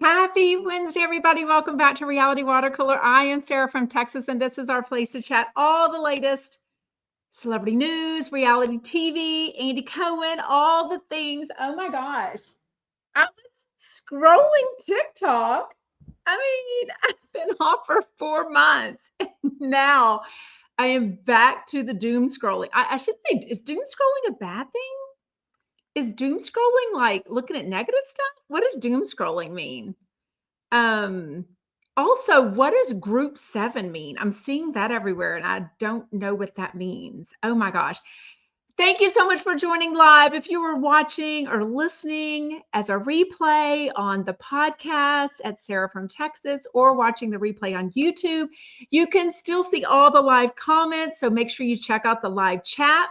Happy Wednesday, everybody. Welcome back to Reality Water Cooler. I am Sarah from Texas, and this is our place to chat all the latest celebrity news, reality TV, Andy Cohen, all the things. Oh my gosh. I was scrolling TikTok. I mean, I've been off for 4 months. And now I am back to the doom scrolling. I should say, is doom scrolling a bad thing? Is doom scrolling like looking at negative stuff? What does doom scrolling mean? Um, Also, what does group 7 mean? I'm seeing that everywhere and I don't know what that means. Oh my gosh. Thank you so much for joining live. If you were watching or listening as a replay on the podcast at Sarah from Texas or watching the replay on YouTube, you can still see all the live comments. So make sure you check out the live chat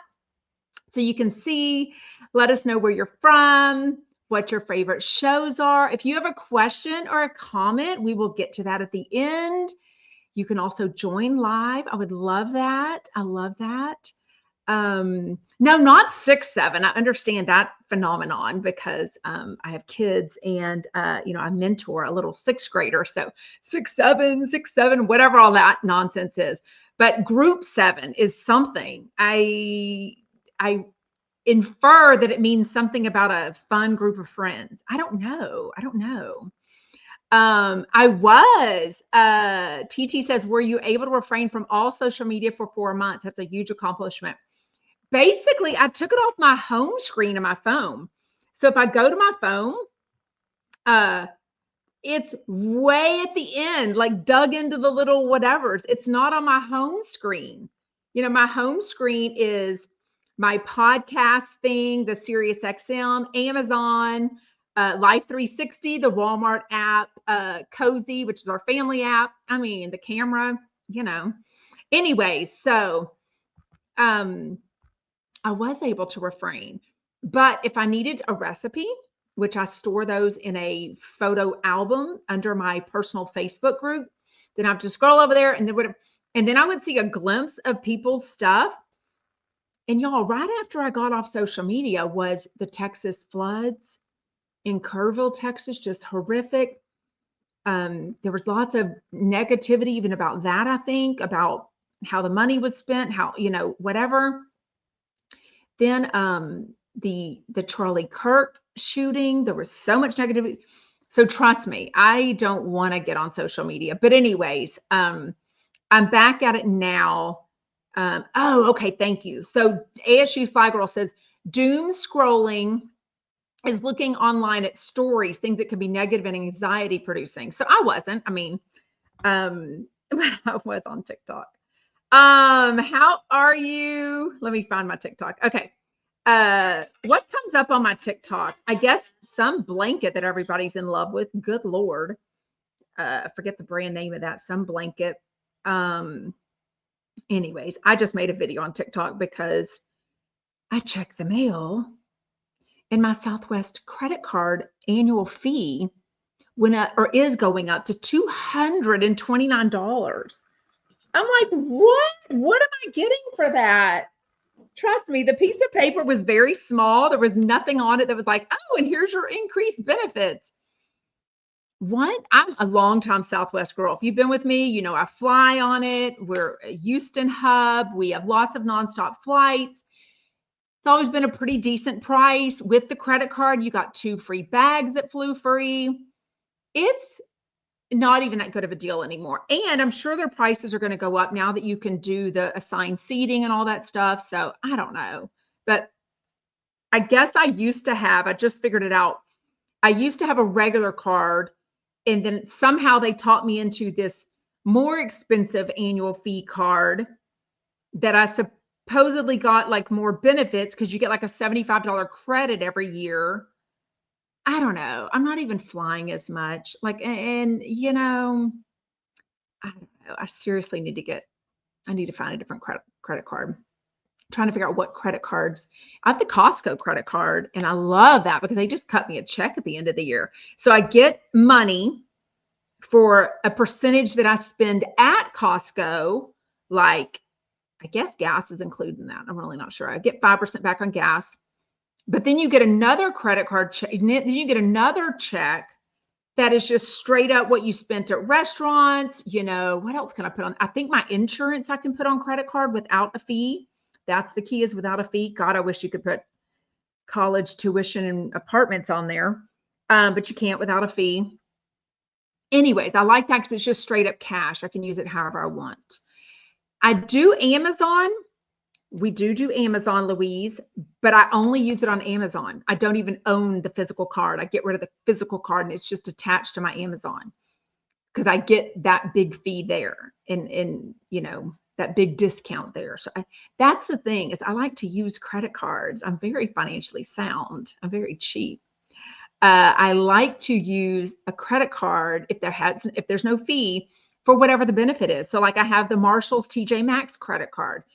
so you can see, let us know where you're from, what your favorite shows are. If you have a question or a comment, we will get to that at the end. You can also join live. I would love that. I love that. No, not 6'7". I understand that phenomenon because I have kids and I mentor a little sixth grader. So 6'7", 6'7", whatever all that nonsense is. But group 7 is something I infer that it means something about a fun group of friends. I don't know. TT says, were you able to refrain from all social media for 4 months? That's a huge accomplishment. Basically, I took it off my home screen of my phone. So if I go to my phone, it's way at the end, like dug into the little whatevers. It's not on my home screen. My home screen is my podcast thing, the SiriusXM, Amazon, Life 360, the Walmart app, Cozy, which is our family app. I mean, the camera, Anyway, so I was able to refrain. But if I needed a recipe, which I store those in a photo album under my personal Facebook group, then I have to scroll over there and then I would see a glimpse of people's stuff. And y'all, right after I got off social media was the Texas floods in Kerrville, Texas, just horrific. There was lots of negativity even about that, I think, about how the money was spent, how, whatever. Then the Charlie Kirk shooting, there was so much negativity. So trust me, I don't want to get on social media. But anyways, I'm back at it now. Okay, thank you. So ASU Fly Girl says, doom scrolling is looking online at stories, things that could be negative and anxiety producing. So I wasn't. I mean, but I was on TikTok. How are you? Let me find my TikTok. Okay. What comes up on my TikTok? I guess some blanket that everybody's in love with. Good Lord. I forget the brand name of that. Some blanket. Anyways, I just made a video on TikTok because I checked the mail and my Southwest credit card annual fee went up or is going up to $229. I'm like, what? What am I getting for that? Trust me, the piece of paper was very small. There was nothing on it that was like, oh, and here's your increased benefits. What? I'm a longtime Southwest girl. If you've been with me, I fly on it. We're a Houston hub. We have lots of nonstop flights. It's always been a pretty decent price. With the credit card, you got 2 free bags that flew free. It's not even that good of a deal anymore. And I'm sure their prices are going to go up now that you can do the assigned seating and all that stuff. So I don't know. But I guess I just figured it out. I used to have a regular card. And then somehow they taught me into this more expensive annual fee card that I supposedly got like more benefits because you get like a $75 credit every year. I don't know. I'm not even flying as much. I don't know. I seriously need to find a different credit card. I'm trying to figure out what credit cards. I have the Costco credit card and I love that because they just cut me a check at the end of the year. So I get money for a percentage that I spend at Costco, like I guess gas is included in that. I'm really not sure. I get 5% back on gas. But then you get another credit card check. Then you get another check that is just straight up what you spent at restaurants. What else can I put on? I think my insurance I can put on credit card without a fee. That's the key, is without a fee. God, I wish you could put college tuition and apartments on there. But you can't without a fee. Anyways, I like that because it's just straight up cash. I can use it however I want. I do Amazon. We do Amazon, Louise, but I only use it on Amazon. I don't even own the physical card. I get rid of the physical card and it's just attached to my Amazon because I get that big fee there and that big discount there. So that's the thing, is I like to use credit cards. I'm very financially sound. I'm very cheap. I like to use a credit card if there's no fee for whatever the benefit is. So like I have the Marshall's TJ Maxx credit card.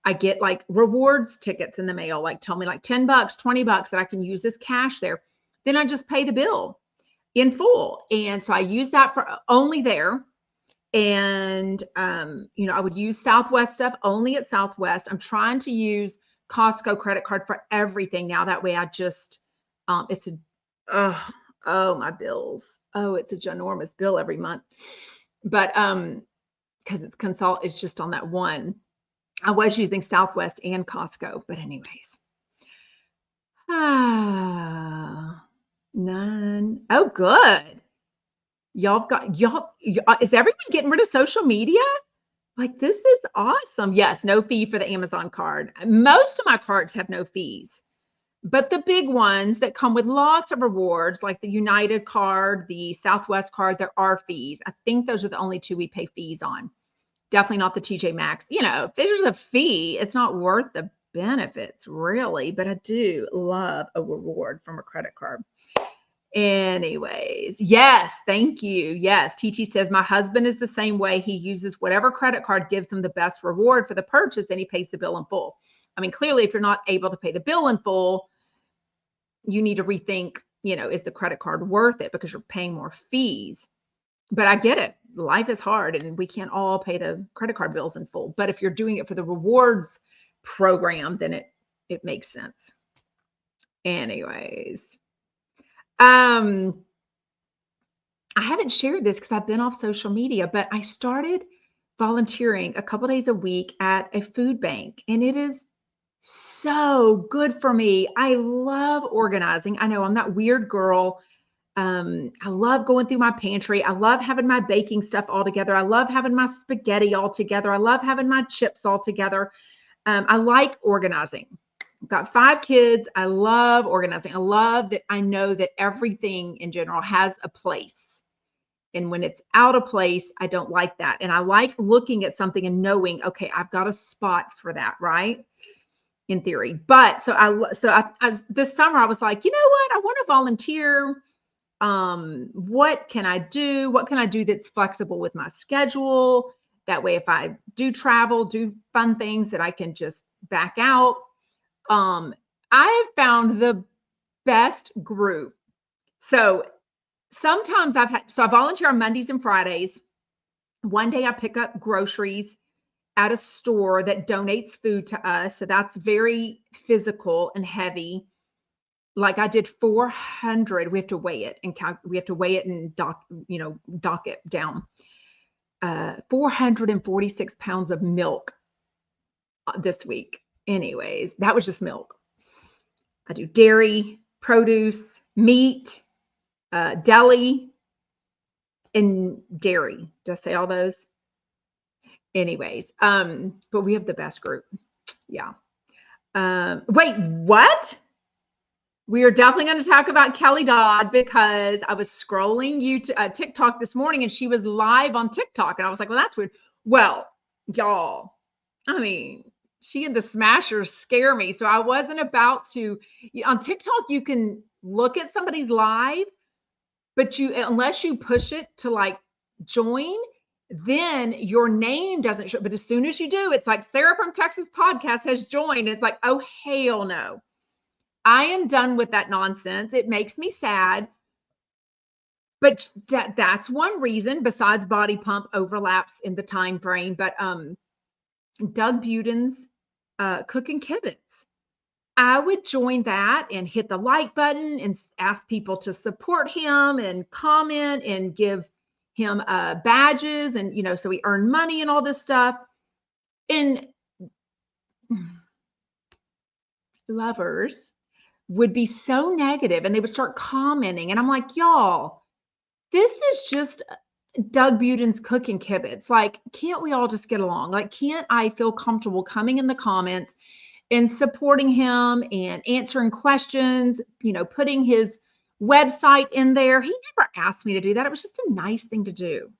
I get like rewards tickets in the mail, like tell me like $10, $20 that I can use as cash there. Then I just pay the bill in full. And so I use that for only there. And, I would use Southwest stuff only at Southwest. I'm trying to use Costco credit card for everything now. That way I just, my bills. Oh, it's a ginormous bill every month. But, cause it's just on that one. I was using Southwest and Costco, but anyways. None. Oh, good. Is everyone getting rid of social media? Like, this is awesome. Yes, no fee for the Amazon card. Most of my cards have no fees, but the big ones that come with lots of rewards, like the United card, the Southwest card, there are fees. I think those are the only two we pay fees on. Definitely not the TJ Maxx. If there's a fee, it's not worth the benefits, really. But I do love a reward from a credit card. Anyways, yes, thank you. Yes, TT says, my husband is the same way. He uses whatever credit card gives him the best reward for the purchase, then he pays the bill in full. I mean, clearly, if you're not able to pay the bill in full, you need to rethink, is the credit card worth it because you're paying more fees? But I get it. Life is hard and we can't all pay the credit card bills in full. But if you're doing it for the rewards program, then it makes sense. Anyways, I haven't shared this because I've been off social media, but I started volunteering a couple days a week at a food bank, and it is so good for me. I love organizing. I know I'm that weird girl. I love going through my pantry. I love having my baking stuff all together. I love having my spaghetti all together. I love having my chips all together. I like organizing. I've got 5 kids. I love organizing. I love that I know that everything in general has a place. And when it's out of place, I don't like that. And I like looking at something and knowing, okay, I've got a spot for that, right? In theory. But so I this summer I was like, you know what? I want to volunteer. What can I do? What can I do that's flexible with my schedule? That way, if I do travel, do fun things, that I can just back out. I have found the best group. So sometimes I volunteer on Mondays and Fridays. One day I pick up groceries at a store that donates food to us. So that's very physical and heavy. Like I did 400. We have to weigh it and dock it down. 446 pounds of milk this week. Anyways, that was just milk. I do dairy, produce, meat, deli, and dairy. Did I say all those? Anyways, but we have the best group. Yeah. Wait, what? We are definitely going to talk about Kelly Dodd because I was scrolling TikTok this morning and she was live on TikTok. And I was like, well, that's weird. Well, y'all, I mean, she and the Smashers scare me. So I wasn't about to, on TikTok, you can look at somebody's live, but unless you push it to like join, then your name doesn't show. But as soon as you do, it's like Sarah from Texas Podcast has joined. It's like, oh, hell no. I am done with that nonsense. It makes me sad. But that's one reason besides body pump overlaps in the time frame. But Doug Buden's Cooking Kibitz. I would join that and hit the like button and ask people to support him and comment and give him badges and, so he earned money and all this stuff. And lovers would be so negative and they would start commenting. And I'm like, y'all, this is just Doug Buden's cooking kibitz. Like, can't we all just get along? Like, can't I feel comfortable coming in the comments and supporting him and answering questions, putting his website in there? He never asked me to do that. It was just a nice thing to do.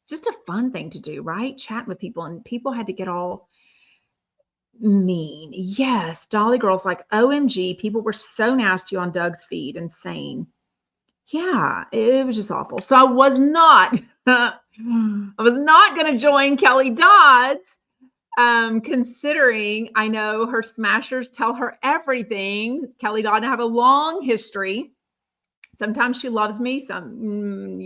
Just a fun thing to do, right? Chatting with people, and people had to get all mean. Yes, Dolly Girl's like, OMG, people were so nasty on Doug's feed. Insane. Yeah, it was just awful. So I was not going to join Kelly Dodd's, considering I know her smashers tell her everything. Kelly Dodd and I have a long history. Sometimes she loves me, sometimes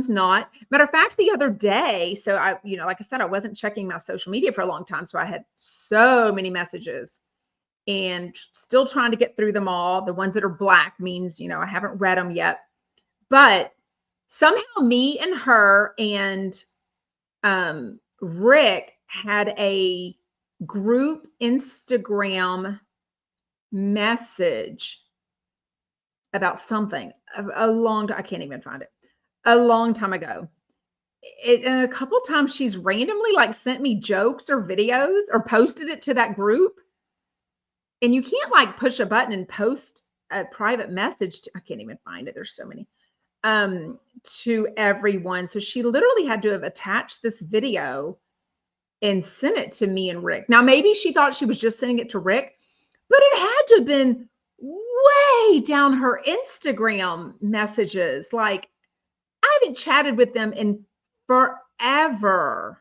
not. Matter of fact, the other day, so I, like I said, I wasn't checking my social media for a long time. So I had so many messages and still trying to get through them all. The ones that are black means, I haven't read them yet. But somehow me and her and Rick had a group Instagram message about something I can't even find it, a long time ago. And a couple of times she's randomly like sent me jokes or videos or posted it to that group. And you can't like push a button and post a private message I can't even find it. There's so many, to everyone. So she literally had to have attached this video and sent it to me and Rick. Now, maybe she thought she was just sending it to Rick, but it had to have been way down her Instagram messages. Like, I haven't chatted with them in forever.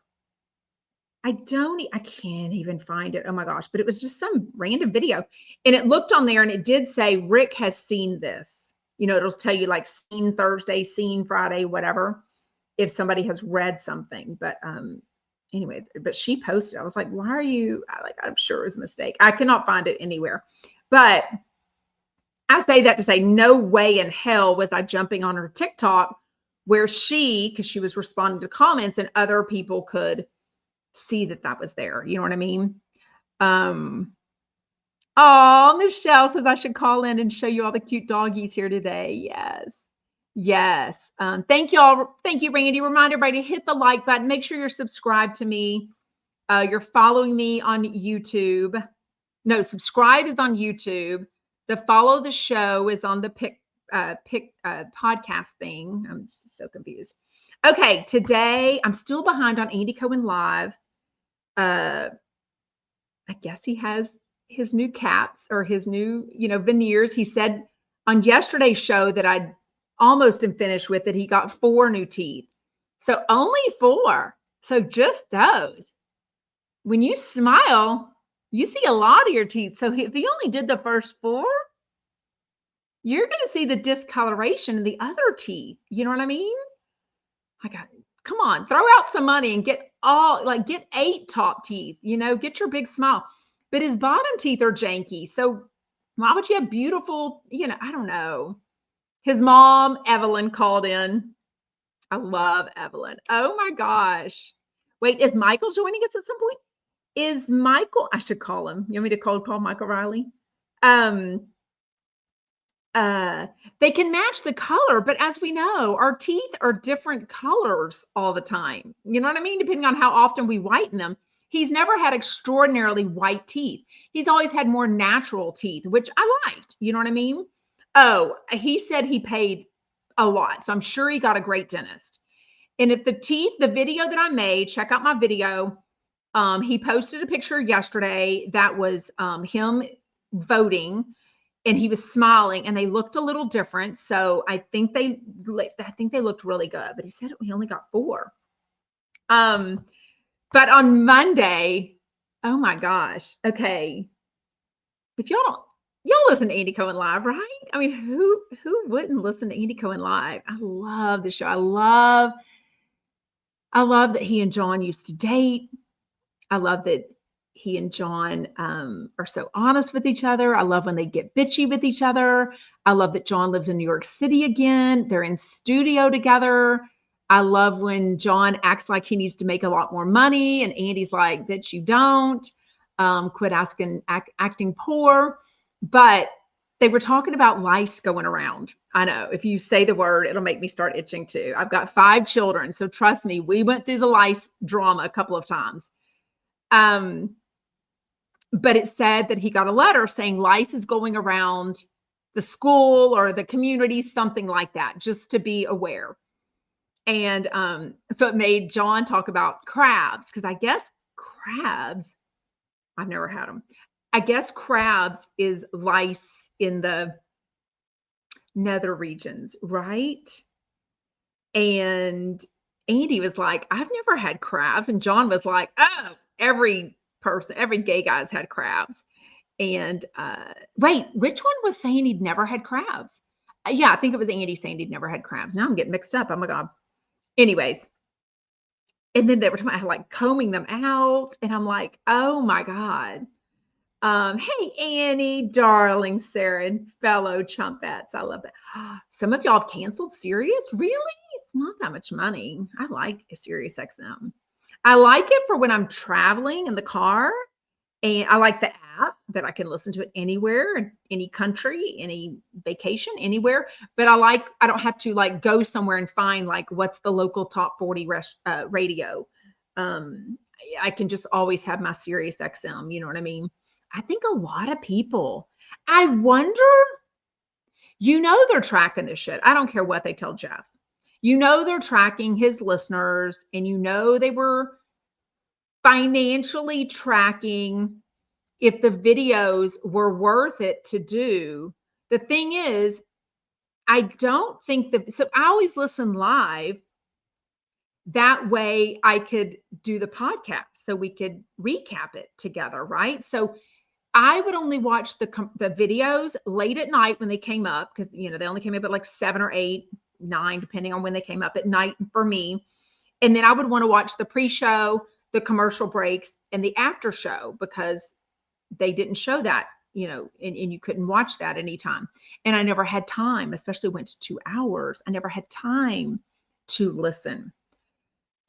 I can't even find it. Oh my gosh. But it was just some random video. And it looked on there and it did say, Rick has seen this. It'll tell you like seen Thursday, seen Friday, whatever, if somebody has read something. But anyways, but she posted. I was like, why are you I'm sure it was a mistake. I cannot find it anywhere. But I say that to say no way in hell was I jumping on her TikTok where because she was responding to comments and other people could see that was there. You know what I mean? Oh, Michelle says I should call in and show you all the cute doggies here today. Yes. Thank you all. Thank you, Randy. Remind everybody to hit the like button. Make sure you're subscribed to me. You're following me on YouTube. No, subscribe is on YouTube. The follow the show is on the podcast thing. I'm so confused. Okay, today I'm still behind on Andy Cohen Live. I guess he has his new caps or his new, veneers. He said on yesterday's show that I almost am finished with it. He got 4 new teeth. So only 4. So just those. When you smile, you see a lot of your teeth. So if he only did the first 4, you're going to see the discoloration in the other teeth. You know what I mean? Come on, throw out some money and get 8 top teeth, get your big smile. But his bottom teeth are janky. So why would you have beautiful, I don't know. His mom, Evelyn, called in. I love Evelyn. Oh my gosh. Wait, is Michael joining us at some point? Is Michael, I should call him. You want me to call Michael Riley? They can match the color, but as we know, our teeth are different colors all the time. You know what I mean? Depending on how often we whiten them. He's never had extraordinarily white teeth. He's always had more natural teeth, which I liked. You know what I mean? Oh, he said he paid a lot. So I'm sure he got a great dentist. And if the video that I made, check out my video. He posted a picture yesterday that was him voting. And he was smiling and they looked a little different. So I think they looked really good, but he said he only got 4. But on Monday, oh my gosh. Okay. If y'all listen to Andy Cohen Live, right? I mean, who wouldn't listen to Andy Cohen Live? I love the show. I love that he and John used to date. I love that he and John are so honest with each other. I love when they get bitchy with each other. I love that John lives in New York City again. They're in studio together. I love when John acts like he needs to make a lot more money, and Andy's like, "Bitch, you don't. Quit acting poor." But they were talking about lice going around. I know if you say the word, it'll make me start itching too. I've got 5 children, so trust me, we went through the lice drama a couple of times. But it said that he got a letter saying lice is going around the school or the community, something like that, just to be aware. And so it made John talk about crabs, because I guess crabs, I've never had them. I guess crabs is lice in the nether regions, right? And Andy was like, I've never had crabs. And John was like, oh, every gay guy's had crabs. And wait, which one was saying he'd never had crabs? Yeah, I think it was Andy saying he'd never had crabs. Now I'm getting mixed up. Oh my God. Anyways. And then they were talking about like combing them out. And I'm like, oh my God. Hey, Annie, darling Sarah, and fellow chumpettes. I love that. Some of y'all have canceled Sirius. Really? It's not that much money. I like SiriusXM. I like it for when I'm traveling in the car, and I like the app that I can listen to it anywhere, any country, any vacation, anywhere. But I don't have to like go somewhere and find like what's the local top 40 radio. I can just always have my SiriusXM. You know what I mean? I think a lot of people, I wonder, they're tracking this shit. I don't care what they tell Jeff. They're tracking his listeners, and they were financially tracking if the videos were worth it to do. The thing is, I don't think so I always listen live. That way I could do the podcast so we could recap it together, right? So I would only watch the videos late at night when they came up, because they only came up at like 7 or 8, 9, depending on when they came up at night for me. And then I would want to watch the pre-show, the commercial breaks, and the after show, because they didn't show that, and you couldn't watch that anytime. And I never had time, especially went to 2 hours. I never had time to listen.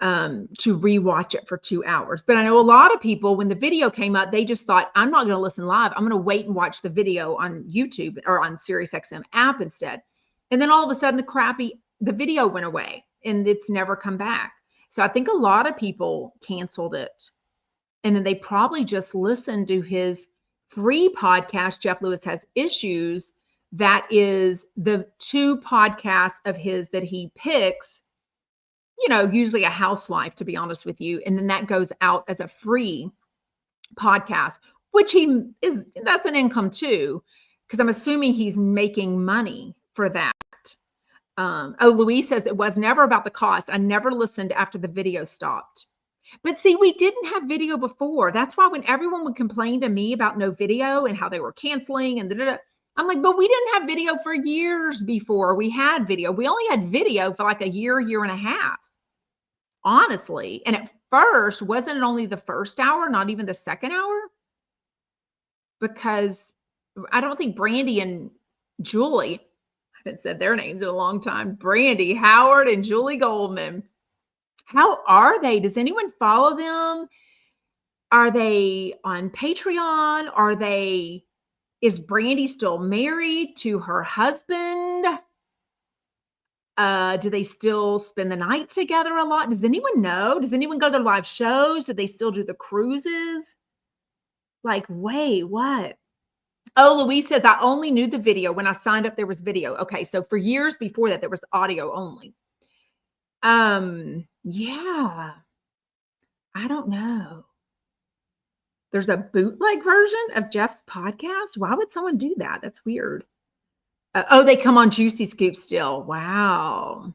To rewatch it for 2 hours. But I know a lot of people, when the video came up, they just thought, I'm not going to listen live. I'm going to wait and watch the video on YouTube or on SiriusXM app instead. And then all of a sudden the video went away and it's never come back. So I think a lot of people canceled it. And then they probably just listened to his free podcast, Jeff Lewis Has Issues. That is the 2 podcasts of his that he picks, usually a housewife, to be honest with you. And then that goes out as a free podcast, which that's an income too, because I'm assuming he's making money for that. Louise says it was never about the cost. I never listened after the video stopped. But see, we didn't have video before. That's why when everyone would complain to me about no video and how they were canceling and I'm like, but we didn't have video for years before we had video. We only had video for like a year and a half. Honestly. And at first, wasn't it only the first hour, not even the second hour? Because I don't think Brandy and Julie, I haven't said their names in a long time. Brandy Howard and Julie Goldman. How are they? Does anyone follow them? Are they on Patreon? Is Brandy still married to her husband? Do they still spend the night together a lot? Does anyone know? Does anyone go to their live shows? Do they still do the cruises? Like, wait, what? Oh, Louise says, I only knew the video. When I signed up, there was video. Okay, so for years before that, there was audio only. Yeah. I don't know. There's a bootleg version of Jeff's podcast? Why would someone do that? That's weird. They come on Juicy Scoop still. Wow.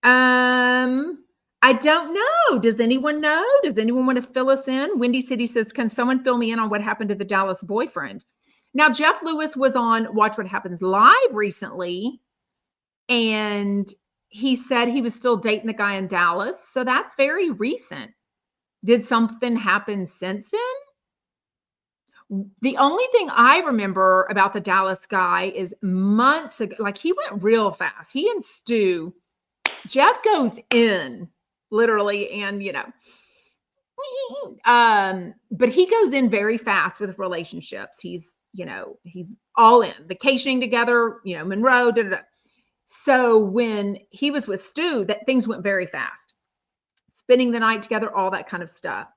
I don't know. Does anyone know? Does anyone want to fill us in? Windy City says, can someone fill me in on what happened to the Dallas boyfriend? Now, Jeff Lewis was on Watch What Happens Live recently, and he said he was still dating the guy in Dallas. So that's very recent. Did something happen since then? The only thing I remember about the Dallas guy is months ago, like he went real fast. He and Stu, Jeff goes in literally, and but he goes in very fast with relationships. He's all in, vacationing together, Monroe, da, da, da. So when he was with Stu, that things went very fast, spending the night together, all that kind of stuff.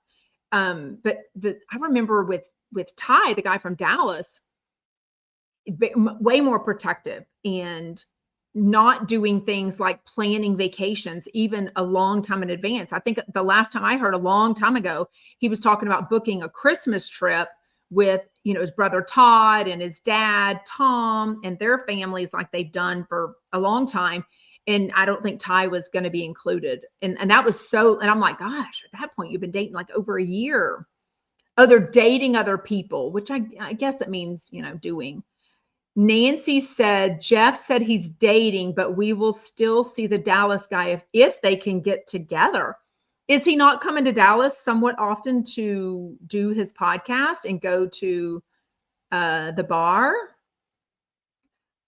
But I remember with Ty, the guy from Dallas, way more protective and not doing things like planning vacations even a long time in advance. I think the last time I heard, a long time ago, he was talking about booking a Christmas trip with his brother Todd and his dad Tom and their families, like they've done for a long time. And I don't think Ty was going to be included. And that was so, and I'm like, gosh, at that point, you've been dating like over a year. Oh, they're dating other people, which I guess it means, doing. Nancy said, Jeff said he's dating, but we will still see the Dallas guy if they can get together. Is he not coming to Dallas somewhat often to do his podcast and go to the bar?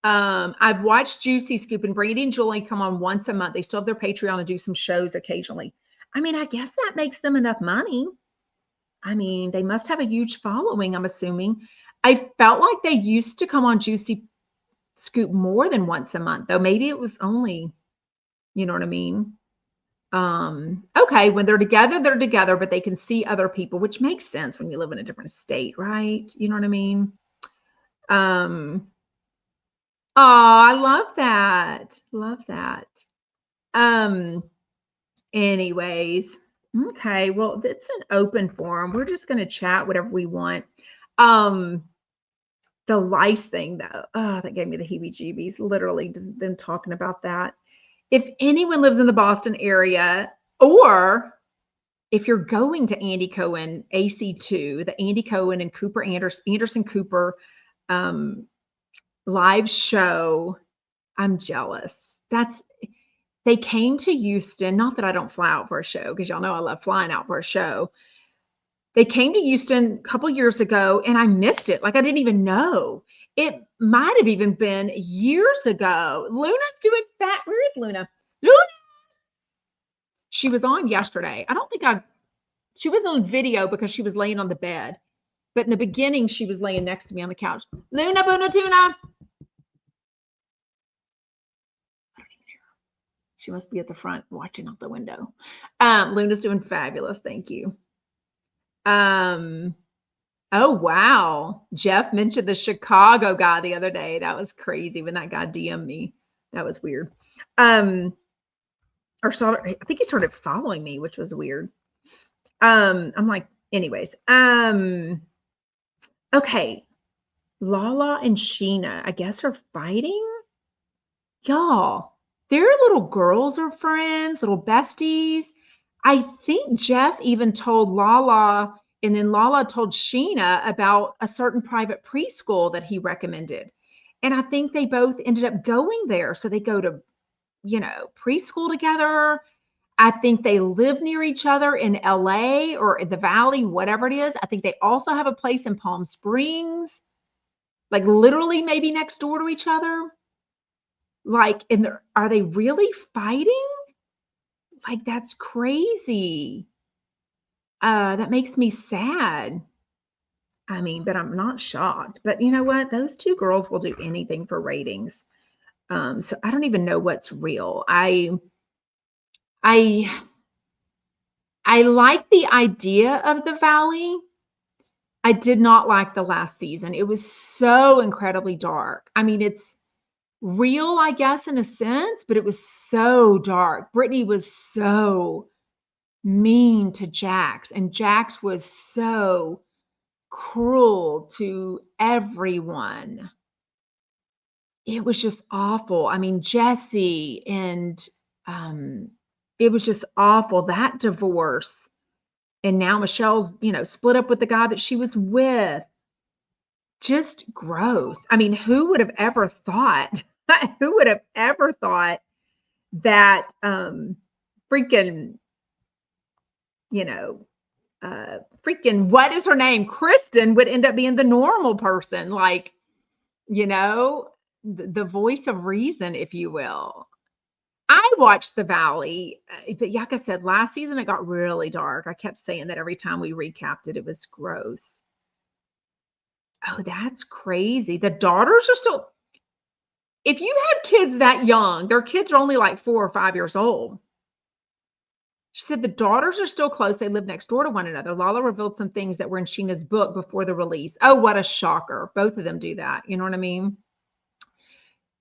I've watched Juicy Scoop, and Brady and Julie come on once a month. They still have their Patreon and do some shows occasionally. I mean, I guess that makes them enough money. I mean, they must have a huge following, I'm assuming. I felt like they used to come on Juicy Scoop more than once a month, though. Maybe it was only, you know what I mean? Okay, when they're together, but they can see other people, which makes sense when you live in a different state, right? You know what I mean? Oh, I love that. Love that. Anyways, okay, well, it's an open forum. We're just going to chat whatever we want. The lice thing, though, that gave me the heebie-jeebies, literally, them talking about that. If anyone lives in the Boston area, or if you're going to Andy Cohen, AC2, the Andy Cohen and Cooper Anderson Cooper live show, I'm jealous. They came to Houston, not that I don't fly out for a show, because y'all know I love flying out for a show. They came to Houston a couple years ago, and I missed it. Like, I didn't even know. It might have even been years ago. Luna's doing that. Where is Luna? Luna! She was on yesterday. She was on video because she was laying on the bed. But in the beginning, she was laying next to me on the couch. Luna, Boona, Tuna. I don't even hear her. She must be at the front watching out the window. Luna's doing fabulous. Thank you. Oh, wow. Jeff mentioned the Chicago guy the other day. That was crazy when that guy DM'd me. That was weird. I think he started following me, which was weird. I'm like, anyways. Okay. Lala and Sheena, I guess, are fighting. Y'all, their little girls are friends, little besties. I think Jeff even told Lala, and then Lala told Sheena about a certain private preschool that he recommended. And I think they both ended up going there. So they go to, preschool together. I think they live near each other in LA or the Valley, whatever it is. I think they also have a place in Palm Springs, like literally maybe next door to each other. Like, are they really fighting? Like, that's crazy. That makes me sad. I mean, but I'm not shocked. But you know what? Those two girls will do anything for ratings. So I don't even know what's real. I like the idea of the Valley. I did not like the last season. It was so incredibly dark. I mean, it's real, I guess, in a sense, but it was so dark. Brittany was so mean to Jax, and Jax was so cruel to everyone. It was just awful. I mean, Jesse, and it was just awful, that divorce. And now Michelle's, split up with the guy that she was with. Just gross. I mean, who would have ever thought? Who would have ever thought that freaking, freaking, what is her name? Kristen would end up being the normal person, like, you know, the voice of reason, if you will. I watched The Valley, but like I said, last season it got really dark. I kept saying that every time we recapped it, it was gross. Oh, that's crazy. The daughters are still, if you had kids that young, their kids are only like 4 or 5 years old. She said the daughters are still close. They live next door to one another. Lala revealed some things that were in Sheena's book before the release. Oh, what a shocker. Both of them do that. You know what I mean?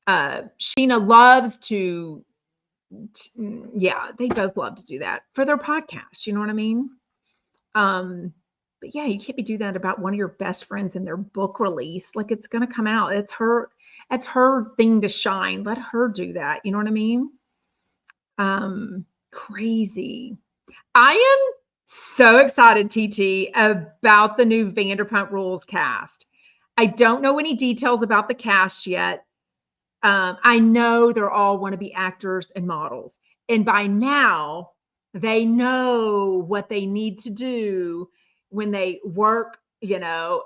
Sheena loves to, yeah, they both love to do that for their podcast. You know what I mean? But yeah, you can't be doing that about one of your best friends in their book release. Like, it's going to come out. It's her thing to shine. Let her do that. You know what I mean? Crazy. I am so excited, TT, about the new Vanderpump Rules cast. I don't know any details about the cast yet. I know they're all wannabe actors and models. And by now, they know what they need to do when they work,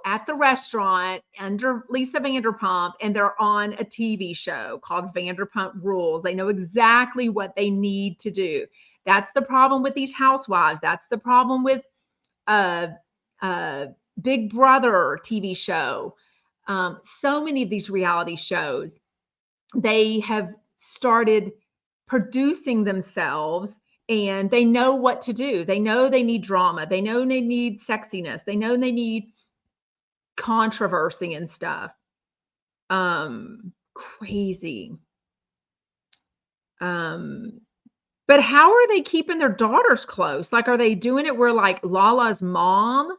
at the restaurant under Lisa Vanderpump, and they're on a TV show called Vanderpump Rules. They know exactly what they need to do. That's the problem with these housewives. That's the problem with Big Brother TV show. So many of these reality shows, they have started producing themselves, and they know what to do. They know they need drama. They know they need sexiness. They know they need controversy and stuff. Crazy. But how are they keeping their daughters close? Like, are they doing it where, like, Lala's mom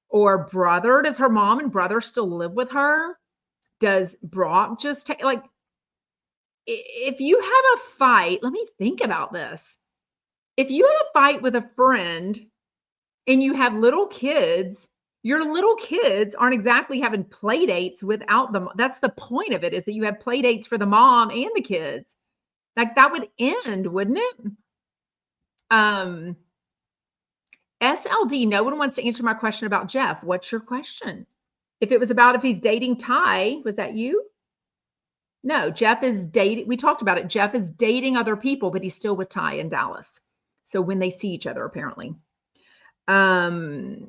or brother, does her mom and brother still live with her? Does Brock just take, like, if you have a fight, let me think about this. If you have a fight with a friend and you have little kids, your little kids aren't exactly having play dates without them. That's the point of it, is that you have play dates for the mom and the kids. Like, that would end, wouldn't it? SLD, no one wants to answer my question about Jeff. What's your question? If it was about if he's dating Ty, was that you? No, Jeff is dating. We talked about it. Jeff is dating other people, but he's still with Ty in Dallas. So when they see each other, apparently. Oh,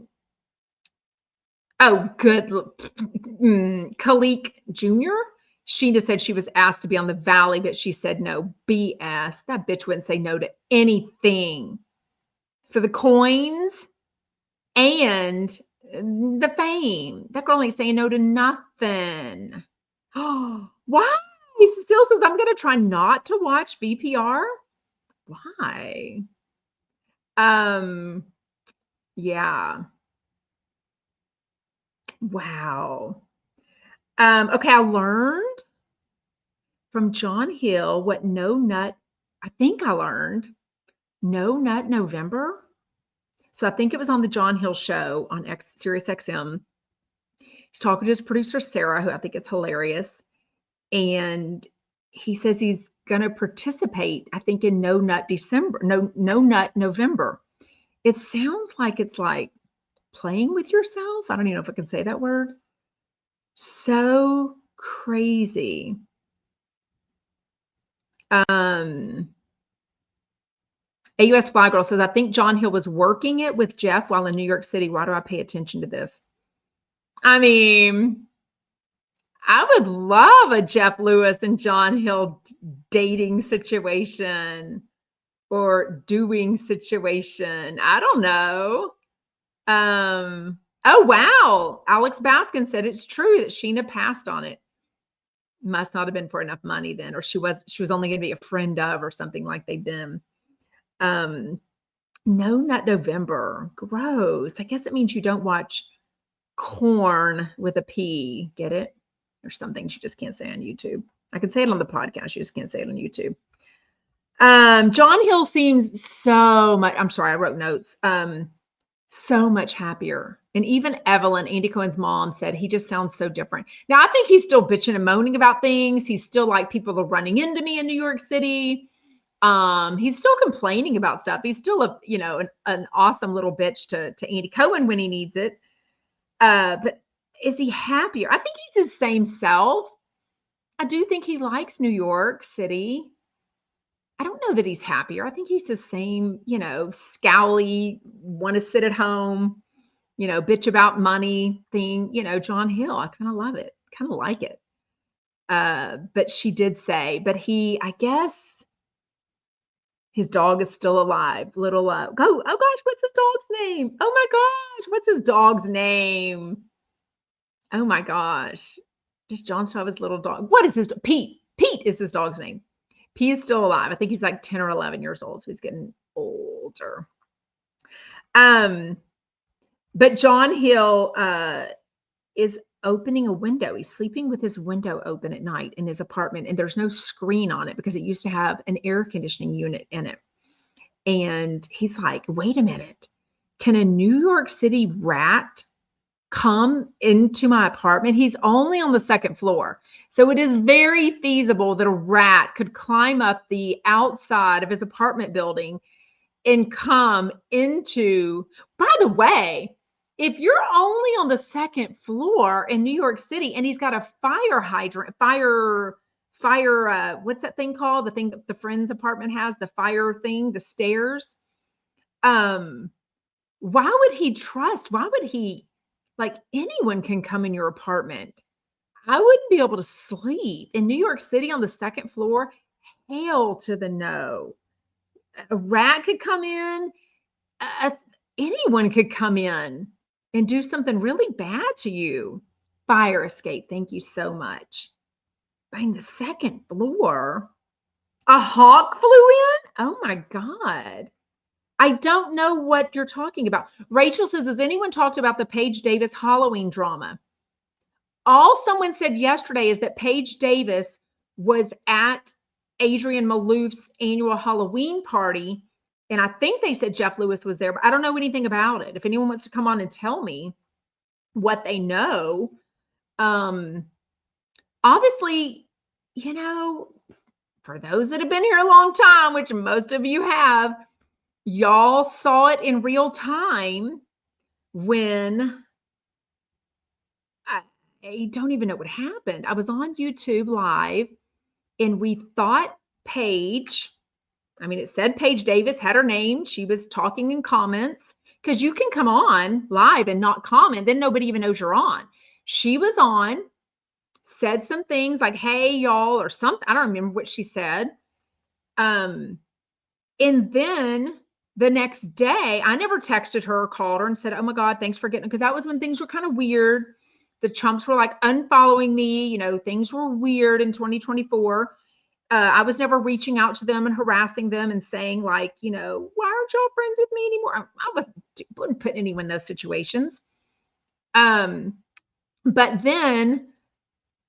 good. Khalik Jr. Sheena said she was asked to be on The Valley, but she said no. BS. That bitch wouldn't say no to anything for the coins and the fame. That girl ain't saying no to nothing. Oh, why? Cecile says, I'm going to try not to watch VPR. Why? Yeah. Wow. Okay, I learned from John Hill what No Nut, I think I learned No Nut November. So I think it was on the John Hill show on SiriusXM. He's talking to his producer, Sarah, who I think is hilarious. And he says he's going to participate, I think, in No Nut November. It sounds like it's like playing with yourself. I don't even know if I can say that word. So crazy. AUS Fly Girl says, I think John Hill was working it with Jeff while in New York City. Why do I pay attention to this? I mean, I would love a Jeff Lewis and John Hill dating situation or doing situation. I don't know. Oh, wow. Alex Baskin said it's true that Sheena passed on it. Must not have been for enough money then, or she was only going to be a friend of, or something like they've been. No Nut November. Gross. I guess it means you don't watch corn with a P. Get it? Or something you just can't say on YouTube. I can say it on the podcast. You just can't say it on YouTube. John Hill seems so much, I'm sorry, I wrote notes. So much happier. And even Evelyn, Andy Cohen's mom, said he just sounds so different. Now, I think he's still bitching and moaning about things. He's still like, people are running into me in New York City. He's still complaining about stuff. He's still an awesome little bitch to Andy Cohen when he needs it. But is he happier? I think he's his same self. I do think he likes New York City. I don't know that he's happier. I think he's the same, scowly, want to sit at home, bitch about money thing, John Hill. I kind of love it, kind of like it. But she did say, I guess his dog is still alive. Oh gosh, what's his dog's name? Oh my gosh, what's his dog's name? Oh my gosh. Just John still have his little dog. What is his Pete? Pete is his dog's name. Pete is still alive. I think he's like 10 or 11 years old, so he's getting older. But John Hill is opening a window. He's sleeping with his window open at night in his apartment, and there's no screen on it because it used to have an air conditioning unit in it. And he's like, wait a minute. Can a New York City rat come into my apartment? He's only on the second floor. So it is very feasible that a rat could climb up the outside of his apartment building and come into, by the way, if you're only on the second floor in New York City and he's got a fire hydrant, what's that thing called? The thing that the friend's apartment has, the fire thing, the stairs. Why would he trust? Why would he, like, anyone can come in your apartment? I wouldn't be able to sleep in New York City on the second floor. Hell to the no. A rat could come in. Anyone could come in and do something really bad to you. Fire escape. Thank you so much. Bang, the second floor. A hawk flew in? Oh my God. I don't know what you're talking about. Rachel says, has anyone talked about the Paige Davis Halloween drama? All someone said yesterday is that Paige Davis was at Adrienne Malouf's annual Halloween party. And I think they said Jeff Lewis was there, but I don't know anything about it. If anyone wants to come on and tell me what they know. Obviously, for those that have been here a long time, which most of you have, y'all saw it in real time when I don't even know what happened. I was on YouTube live and we thought Paige, it said Paige Davis had her name. She was talking in comments because you can come on live and not comment. Then nobody even knows you're on. She was on, said some things like, hey, y'all, or something. I don't remember what she said. And then the next day, I never texted her or called her and said, oh my God, thanks for getting it. Because that was when things were kind of weird. The Trumps were like unfollowing me. Things were weird in 2024. I was never reaching out to them and harassing them and saying like, why aren't y'all friends with me anymore? I wouldn't put anyone in those situations. But then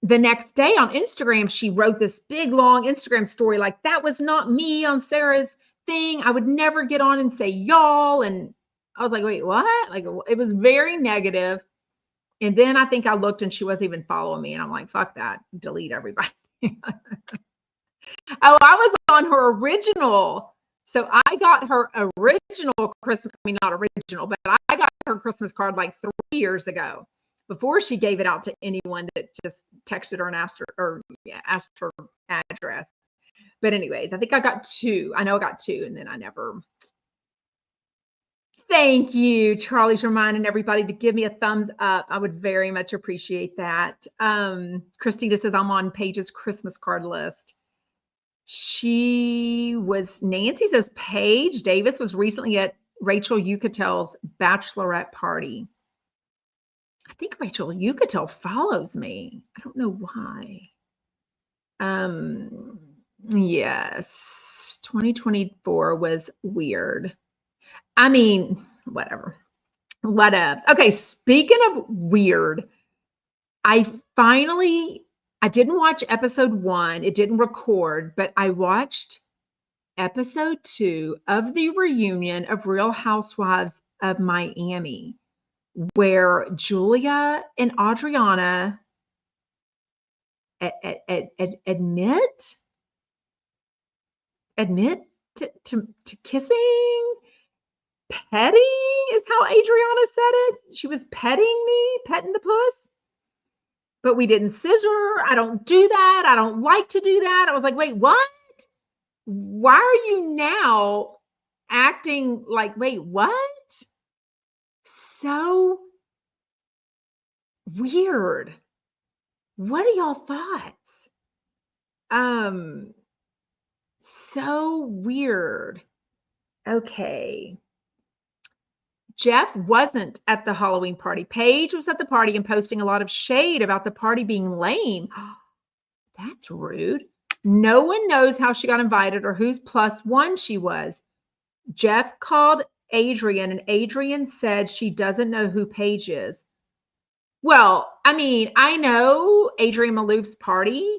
the next day on Instagram, she wrote this big, long Instagram story like, that was not me on Sarah's thing. I would never get on and say y'all. And I was like, wait, what? Like, it was very negative. And then I think I looked and she wasn't even following me. And I'm like, fuck that. Delete everybody. Oh, I was on her original. So I got her original Christmas, not original, but I got her Christmas card like 3 years ago before she gave it out to anyone that just texted her and asked for address. But anyways, I think I got 2. I know I got 2 and then I never. Thank you. Charlie's reminding everybody to give me a thumbs up. I would very much appreciate that. Christina says, I'm on Paige's Christmas card list. Nancy says, Paige Davis was recently at Rachel Ucatel's bachelorette party. I think Rachel Ucatel follows me. I don't know why. Yes, 2024 was weird. Whatever. Whatevs. Okay, speaking of weird, I didn't watch episode 1. It didn't record, but I watched episode 2 of the reunion of Real Housewives of Miami, where Julia and Adriana admit admit to kissing. Petting is how Adriana said it. She was petting me, petting the puss. But we didn't scissor. I don't do that. I don't like to do that. I was like, wait, what? Why are you now acting like, wait, what? So weird. What are y'all thoughts? So weird. Okay. Jeff wasn't at the Halloween party. Paige was at the party and posting a lot of shade about the party being lame. That's rude. No one knows how she got invited or whose +1 she was. Jeff called Adrian and Adrian said she doesn't know who Paige is. Well, I mean, I know Adrian Maloof's party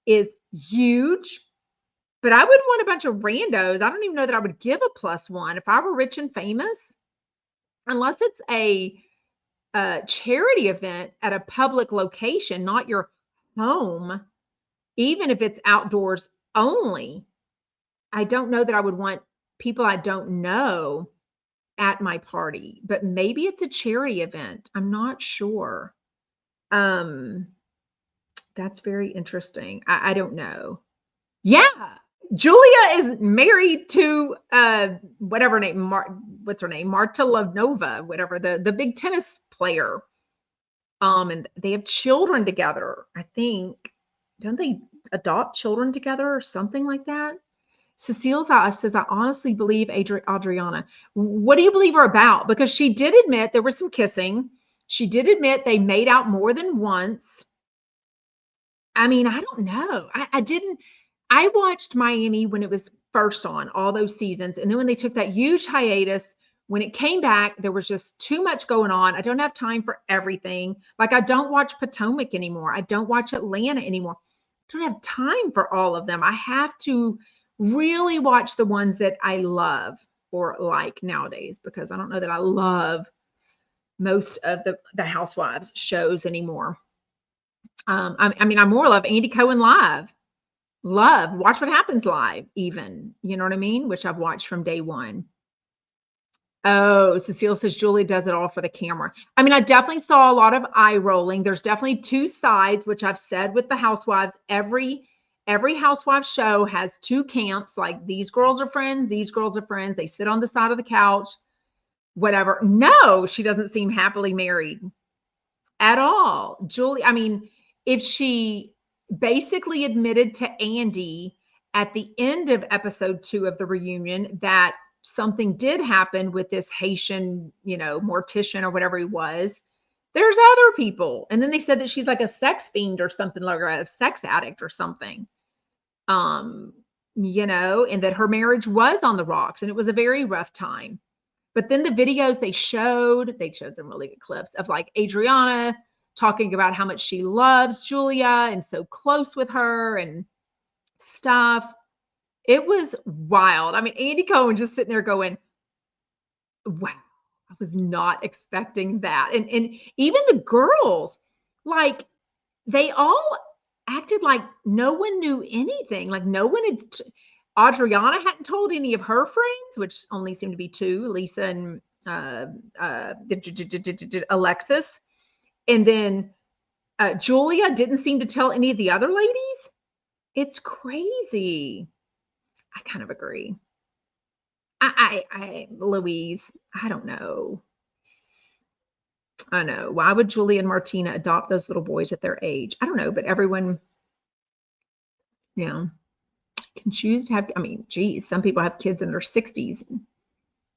is huge, but I wouldn't want a bunch of randos. I don't even know that I would give a +1 if I were rich and famous, unless it's a charity event at a public location, not your home, even if it's outdoors only. I don't know that I would want people I don't know at my party, but maybe it's a charity event. I'm not sure. That's very interesting. I don't know. Yeah. Julia is married to whatever her name, what's her name? Marta Lavnova, whatever, the big tennis player. And they have children together. I think, don't they adopt children together or something like that? Cecile says, I honestly believe Adriana. What do you believe her about? Because she did admit there was some kissing. She did admit they made out more than once. I mean, I don't know. I watched Miami when it was first on, all those seasons. And then when they took that huge hiatus, when it came back, there was just too much going on. I don't have time for everything. Like, I don't watch Potomac anymore. I don't watch Atlanta anymore. I don't have time for all of them. I have to really watch the ones that I love or like nowadays, because I don't know that I love most of the Housewives shows anymore. I mean, I more love Andy Cohen live. Watch What Happens live, even. You know what I mean? Which I've watched from day one. Oh, Cecile says Julie does it all for the camera. I mean, I definitely saw a lot of eye rolling. There's definitely two sides, which I've said with the Housewives. Every Housewives show has two camps. Like, these girls are friends, these girls are friends. They sit on the side of the couch, whatever. No, she doesn't seem happily married at all. Julie, I mean, if she basically admitted to Andy at the end of episode 2 of the reunion that something did happen with this Haitian, mortician or whatever he was, there's other people. And then they said that she's like a sex fiend or something, like a sex addict or something. And that her marriage was on the rocks and it was a very rough time. But then the videos they showed some really good clips of like Adriana talking about how much she loves Julia and so close with her and stuff. It was wild. I mean, Andy Cohen just sitting there going, wow, I was not expecting that. And even the girls, like, they all acted like no one knew anything. Like, no one had, Adriana hadn't told any of her friends, which only seemed to be 2, Lisa and Alexis. And then Julia didn't seem to tell any of the other ladies. It's crazy. I kind of agree. Louise, I don't know. I know. Why would Julia and Martina adopt those little boys at their age? I don't know, but everyone, can choose to have, I mean, geez, some people have kids in their 60s,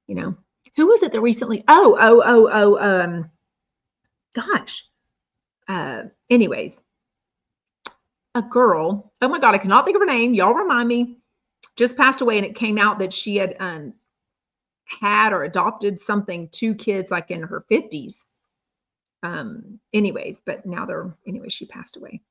Who was it that recently? Gosh. Anyways, a girl, oh my God, I cannot think of her name. Y'all remind me, just passed away, and it came out that she had had or adopted 2 kids like in her 50s. Anyways, but now she passed away.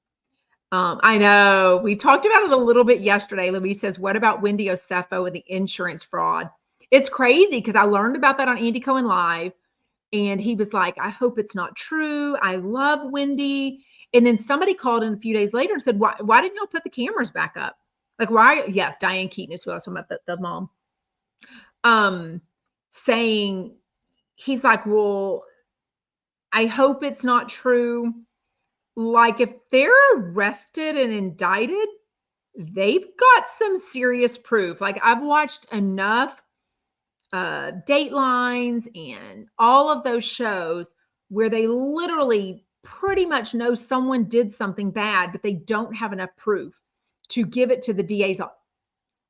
I know we talked about it a little bit yesterday. Louise says, what about Wendy Osefo and the insurance fraud? It's crazy because I learned about that on Andy Cohen Live, and he was like, I hope it's not true. I love Wendy. And then somebody called in a few days later and said, why didn't y'all put the cameras back up? Like, why? Yes, Diane Keaton is who I was talking about, the mom. Saying, he's like, well, I hope it's not true. Like, if they're arrested and indicted, they've got some serious proof. Like, I've watched enough Datelines and all of those shows where they literally pretty much know someone did something bad, but they don't have enough proof to give it to the DA's office.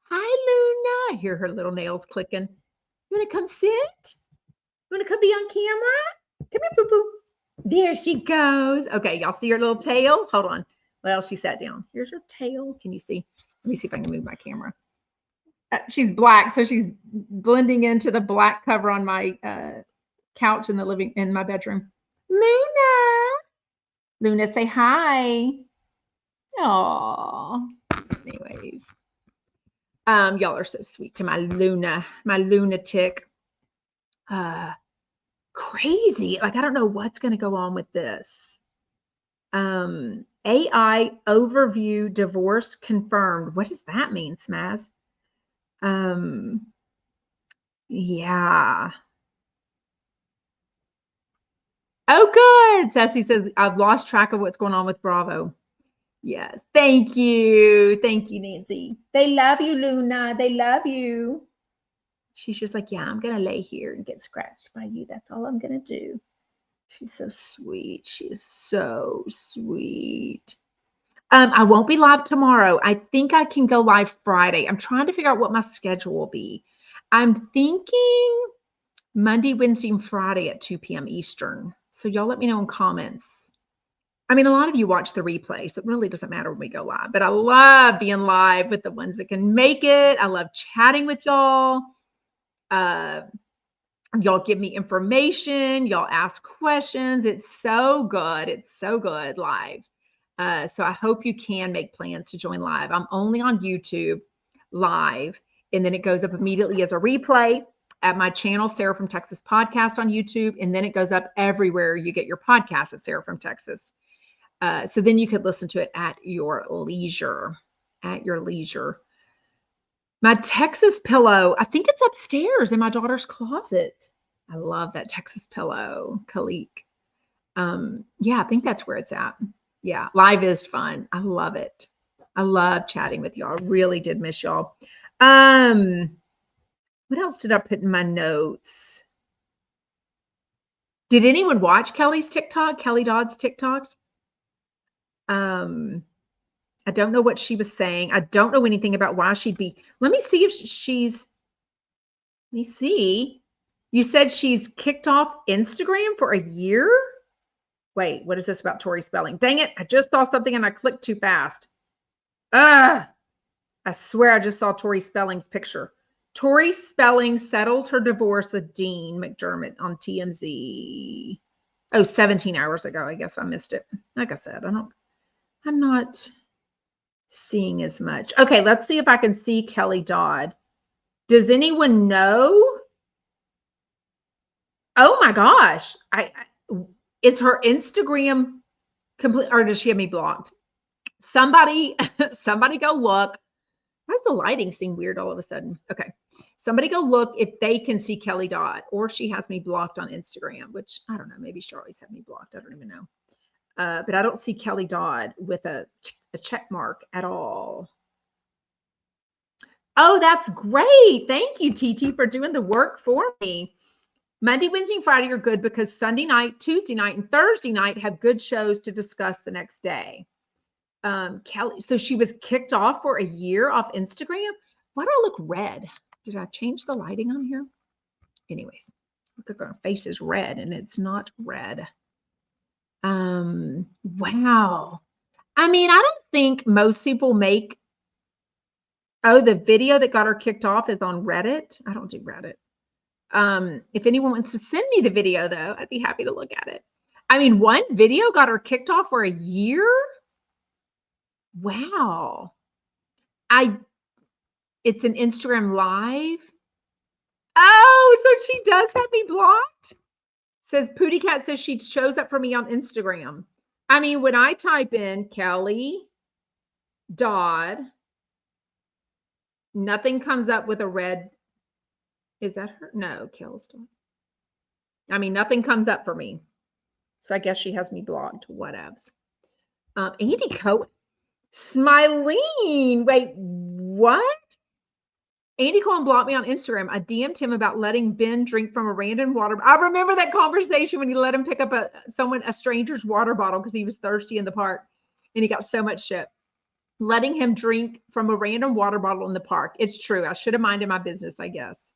Hi, Luna. I hear her little nails clicking. You want to come sit? You want to come be on camera? Come here, poo-poo. There she goes. Okay, y'all see her little tail? Hold on. Well, she sat down. Here's her tail. Can you see? Let me see if I can move my camera. She's black, so she's blending into the black cover on my couch in my bedroom. Luna, say hi. Aw. Anyways, y'all are so sweet to my lunatic. Crazy. Like, I don't know what's going to go on with this. AI overview divorce confirmed. What does that mean, Smaz? Yeah. Oh, good. Sassy says, I've lost track of what's going on with Bravo. Yes. Thank you. Thank you, Nancy. They love you, Luna. They love you. She's just like, yeah, I'm going to lay here and get scratched by you. That's all I'm going to do. She's so sweet. She is so sweet. I won't be live tomorrow. I think I can go live Friday. I'm trying to figure out what my schedule will be. I'm thinking Monday, Wednesday, and Friday at 2 p.m. Eastern. So y'all let me know in comments. I mean, a lot of you watch the replay, so it really doesn't matter when we go live. But I love being live with the ones that can make it. I love chatting with y'all. Y'all give me information. Y'all ask questions. It's so good. It's so good live. So I hope you can make plans to join live. I'm only on YouTube live, and then it goes up immediately as a replay at my channel, Sarah from Texas Podcast on YouTube, and then it goes up everywhere you get your podcast at Sarah from Texas. So then you could listen to it at your leisure. At your leisure. My Texas pillow, I think it's upstairs in my daughter's closet. I love that Texas pillow, Khalik. Yeah, I think that's where it's at. Yeah, live is fun. I love it. I love chatting with y'all. I really did miss y'all. What else did I put in my notes? Did anyone watch Kelly's TikTok, Kelly Dodd's TikToks? I don't know what she was saying. I don't know anything about why she'd be. Let me see if she's. Let me see. You said she's kicked off Instagram for a year? Wait, what is this about Tori Spelling? Dang it. I just saw something and I clicked too fast. I swear I just saw Tori Spelling's picture. Tori Spelling settles her divorce with Dean McDermott on TMZ. Oh, 17 hours ago. I guess I missed it. Like I said, I'm not seeing as much. Okay, let's see if I can see Kelly Dodd. Does anyone know? Oh my gosh. Is her Instagram complete, or does she have me blocked? Somebody go look. Why does the lighting seem weird all of a sudden? Okay. Somebody go look if they can see Kelly Dodd, or she has me blocked on Instagram, which I don't know. Maybe she always had me blocked. I don't even know. But I don't see Kelly Dodd with a check mark at all. Oh, that's great. Thank you, TT, for doing the work for me. Monday, Wednesday, and Friday are good because Sunday night, Tuesday night, and Thursday night have good shows to discuss the next day. Kelly, so she was kicked off for a year off Instagram. Why do I look red? Did I change the lighting on here? Anyways, look at her face is red and it's not red. Wow. I mean, I don't think most people make. Oh, the video that got her kicked off is on Reddit. I don't do Reddit. If anyone wants to send me the video, though, I'd be happy to look at it. I mean, one video got her kicked off for a year. Wow. It's an Instagram live. Oh, so she does have me blocked? Says Pootie Cat says she shows up for me on Instagram. I mean, when I type in Kelly Dodd Nothing comes up with a red. Is that her? No, Kale's still. I mean, nothing comes up for me. So I guess she has me blocked. Whatevs. Andy Cohen. Smilene. Wait, what? Andy Cohen blocked me on Instagram. I DM'd him about letting Ben drink from a random water. I remember that conversation when you let him pick up a stranger's water bottle because he was thirsty in the park, and he got so much shit. Letting him drink from a random water bottle in the park. It's true. I should have minded my business, I guess.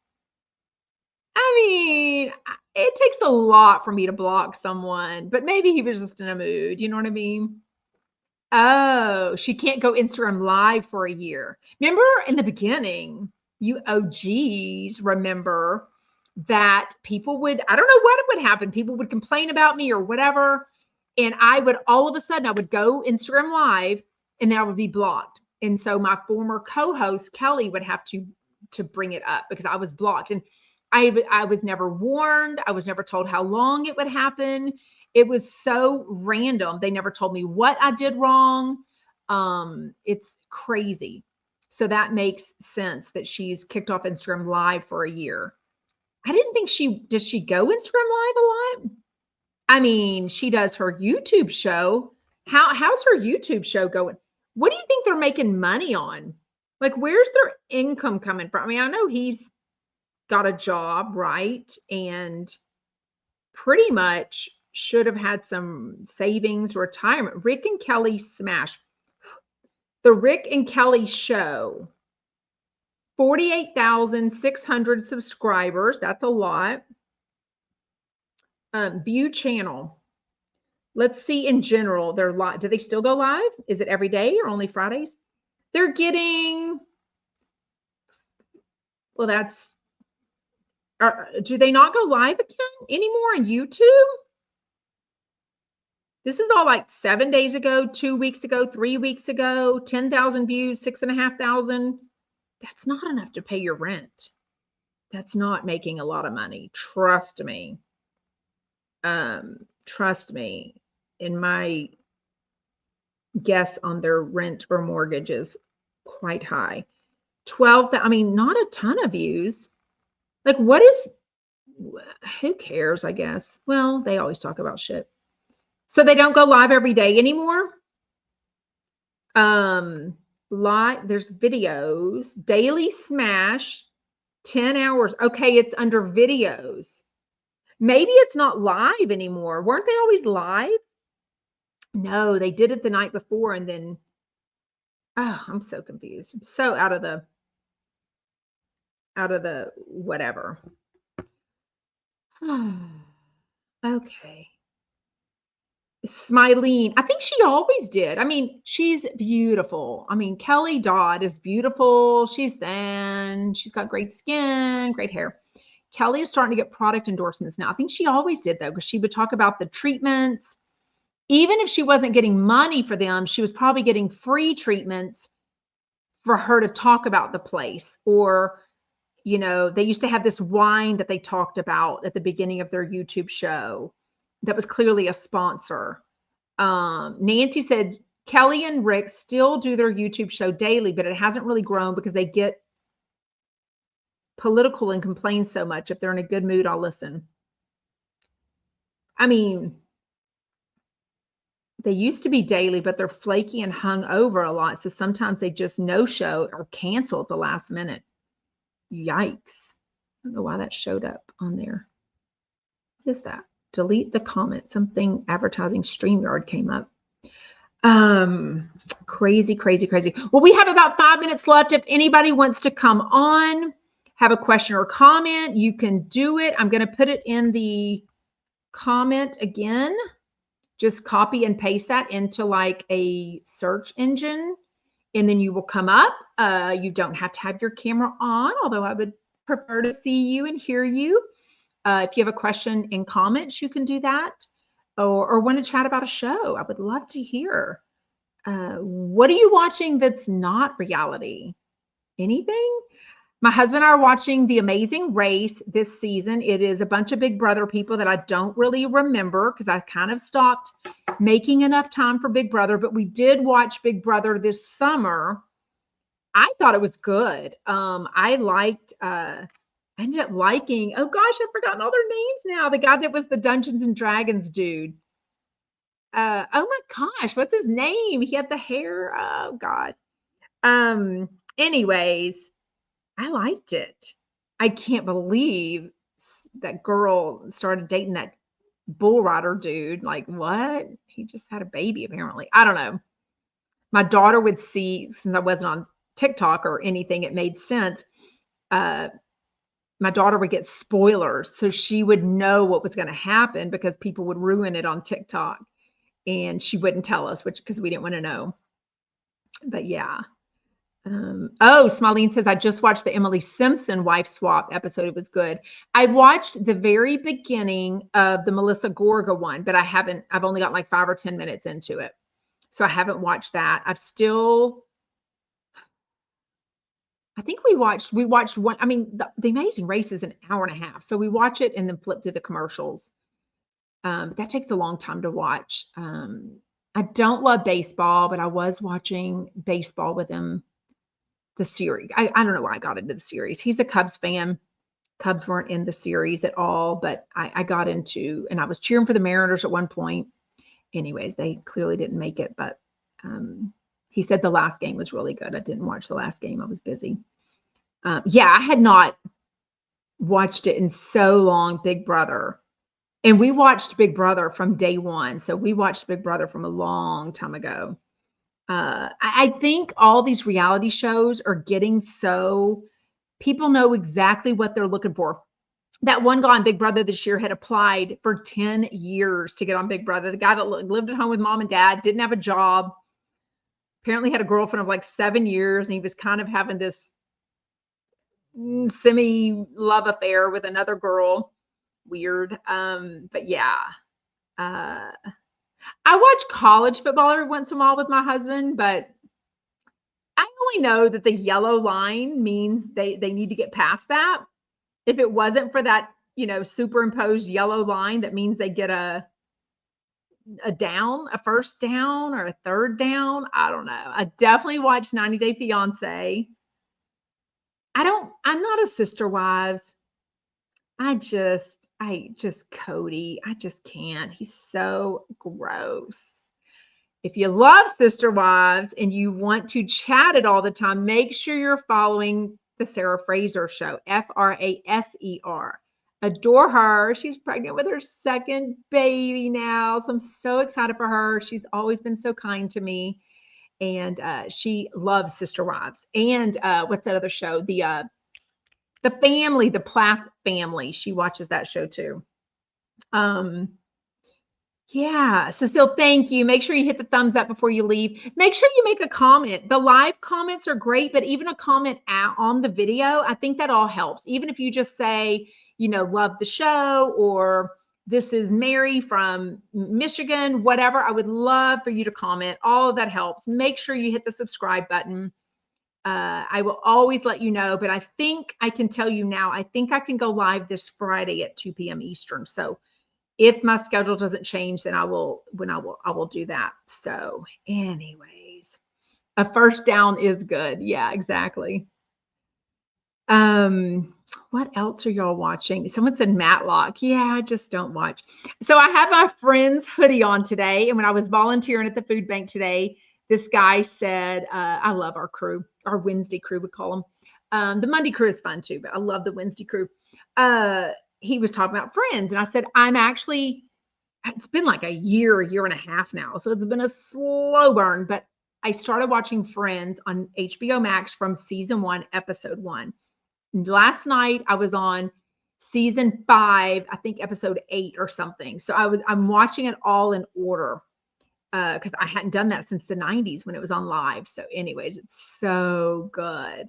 I mean, it takes a lot for me to block someone, but maybe he was just in a mood. You know what I mean? Oh, she can't go Instagram live for a year. Remember in the beginning, you OGs remember that people would, I don't know what would happen. People would complain about me or whatever. And I would, all of a sudden, I would go Instagram live and then I would be blocked. And so my former co-host, Kelly, would have to bring it up because I was blocked. And I was never warned. I was never told how long it would happen. It was so random. They never told me what I did wrong. It's crazy. So that makes sense that she's kicked off Instagram Live for a year. I didn't think does she go Instagram Live a lot? I mean, she does her YouTube show. How's her YouTube show going? What do you think they're making money on? Like, where's their income coming from? I mean, I know he's got a job, right? And pretty much should have had some savings, retirement. Rick and Kelly smash. The Rick and Kelly show, 48,600 subscribers. That's a lot. View channel. Let's see in general. They're live. Do they still go live? Is it every day or only Fridays? They're getting, well, that's, do they not go live again anymore on YouTube? This is all like 7 days ago, 2 weeks ago, 3 weeks ago, 10,000 views, 6,500. That's not enough to pay your rent. That's not making a lot of money. Trust me. Trust me. In my guess on their rent or mortgage is quite high. 12, I mean, not a ton of views. Like, who cares, I guess? Well, they always talk about shit. So they don't go live every day anymore. Live, there's videos, daily smash, 10 hours. Okay, it's under videos. Maybe it's not live anymore. Weren't they always live? No, they did it the night before and then, oh, I'm so confused. I'm so out of the whatever. Okay. Smilene, I think she always did. I mean, she's beautiful. I mean, Kelly Dodd is beautiful. She's thin. She's got great skin, great hair. Kelly is starting to get product endorsements now. I think she always did, though, because she would talk about the treatments. Even if she wasn't getting money for them, she was probably getting free treatments for her to talk about the place. Or, you know, they used to have this wine that they talked about at the beginning of their YouTube show that was clearly a sponsor. Nancy said Kelly and Rick still do their YouTube show daily, but it hasn't really grown because they get political and complain so much. If they're in a good mood, I'll listen. I mean, they used to be daily, but they're flaky and hung over a lot. So sometimes they just no show or cancel at the last minute. Yikes. I don't know why that showed up on there. What is that? Delete the comment. Something advertising StreamYard came up. Crazy. Well, we have about 5 minutes left. If anybody wants to come on, have a question or comment, you can do it. I'm going to put it in the comment again. Just copy and paste that into like a search engine, and then you will come up. You don't have to have your camera on, although I would prefer to see you and hear you. If you have a question in comments, you can do that, or want to chat about a show. I would love to hear. What are you watching that's not reality? Anything? My husband and I are watching The Amazing Race this season. It is a bunch of Big Brother people that I don't really remember because I kind of stopped making enough time for Big Brother, but we did watch Big Brother this summer. I thought it was good. I ended up liking, oh gosh, I've forgotten all their names now. The guy that was the Dungeons and Dragons dude. Oh my gosh, what's his name? He had the hair. Oh God. Anyways, I liked it. I can't believe that girl started dating that bull rider dude. Like, what? He just had a baby, apparently. I don't know. My daughter would see, since I wasn't on TikTok or anything, it made sense. Uh, my daughter would get spoilers, so she would know what was going to happen because people would ruin it on TikTok, and she wouldn't tell us, which because we didn't want to know. But yeah. Oh, Smileen says, I just watched the Emily Simpson wife swap episode. It was good. I watched the very beginning of the Melissa Gorga one, but I've only got like 5 or 10 minutes into it. So I haven't watched that. I think we watched one. I mean, the Amazing Race is an hour and a half. So we watch it and then flip to the commercials. But that takes a long time to watch. I don't love baseball, but I was watching baseball with him. The series. I don't know why I got into the series. He's a Cubs fan. Cubs weren't in the series at all, but I got into, and I was cheering for the Mariners at one point. Anyways, they clearly didn't make it, but he said the last game was really good. I didn't watch the last game. I was busy. Yeah, I had not watched it in so long, Big Brother. And we watched Big Brother from day one. So we watched Big Brother from a long time ago. I think all these reality shows are getting so people know exactly what they're looking for. That one guy on Big Brother this year had applied for 10 years to get on Big Brother. The guy that lived at home with mom and dad, didn't have a job, apparently had a girlfriend of like 7 years, and he was kind of having this semi-love affair with another girl. Weird. But yeah. I watch college football every once in a while with my husband, but I only know that the yellow line means they need to get past that. If it wasn't for that, superimposed yellow line, that means they get a first down or a third down. I don't know. I definitely watched 90 Day Fiance. I'm not a Sister Wives. Cody, I just can't. He's so gross. If you love Sister Wives and you want to chat it all the time, make sure you're following the Sarah Fraser Show, Fraser. Adore her. She's pregnant with her second baby now. So I'm so excited for her. She's always been so kind to me. And she loves Sister Wives. And what's that other show? The family, the Plath family. She watches that show too. Yeah, Cecile, thank you. Make sure you hit the thumbs up before you leave. Make sure you make a comment. The live comments are great, but even a comment on the video, I think that all helps. Even if you just say, love the show, or this is Mary from Michigan, whatever, I would love for you to comment. All of that helps. Make sure you hit the subscribe button. I will always let you know, but I think I can tell you now, I think I can go live this Friday at 2 p.m. Eastern. So if my schedule doesn't change, then I will do that. So anyways, a first down is good. Yeah, exactly. What else are y'all watching? Someone said Matlock. Yeah, I just don't watch. So I have my friend's hoodie on today. And when I was volunteering at the food bank today, this guy said, I love our crew, our Wednesday crew, we call them. The Monday crew is fun too, but I love the Wednesday crew. He was talking about Friends. And I said, it's been like a year and a half now. So it's been a slow burn, but I started watching Friends on HBO Max from season 1, episode 1. Last night I was on season 5, I think episode 8 or something. So I'm watching it all in order because I hadn't done that since the 90s when it was on live. So anyways, it's so good.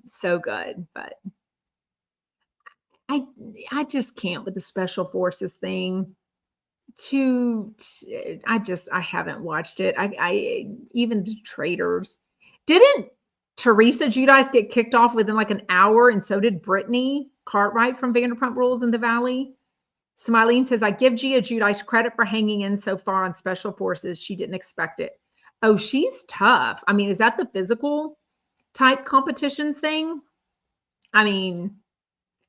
So good, but I just can't with the special forces thing. I haven't watched it. I even the Traitors. Didn't Teresa Giudice get kicked off within like an hour, and so did Brittany Cartwright from Vanderpump Rules in the Valley? Smileen says, I give Gia Giudice credit for hanging in so far on special forces. She didn't expect it. Oh, she's tough. I mean, is that the physical type competitions thing? I mean,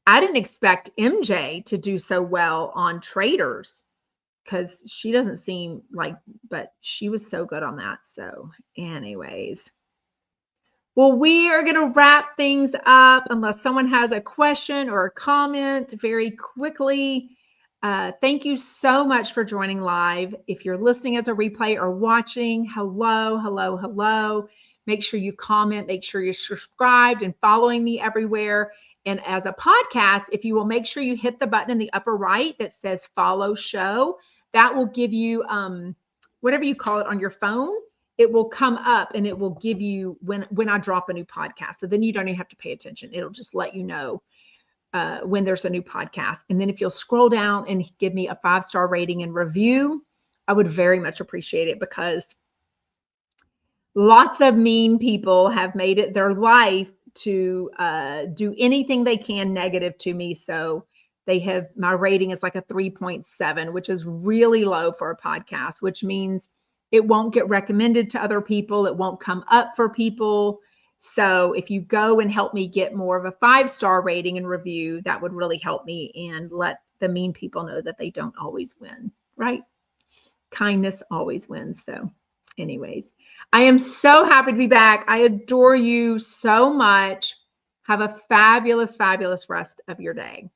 I didn't expect MJ to do so well on traders because she doesn't seem like, but she was so good on that. So, anyways. Well, we are going to wrap things up unless someone has a question or a comment very quickly. Thank you so much for joining live. If you're listening as a replay or watching, hello, hello, hello. Make sure you comment, make sure you're subscribed and following me everywhere. And as a podcast, if you will make sure you hit the button in the upper right that says follow show, that will give you whatever you call it on your phone. It will come up and it will give you when I drop a new podcast. So then you don't even have to pay attention. It'll just let you know when there's a new podcast. And then if you'll scroll down and give me a 5-star rating and review, I would very much appreciate it because lots of mean people have made it their life to do anything they can negative to me. So my rating is like a 3.7, which is really low for a podcast, which means it won't get recommended to other people. It won't come up for people. So if you go and help me get more of a 5-star rating and review, that would really help me and let the mean people know that they don't always win, right? Kindness always wins. So anyways, I am so happy to be back. I adore you so much. Have a fabulous, fabulous rest of your day.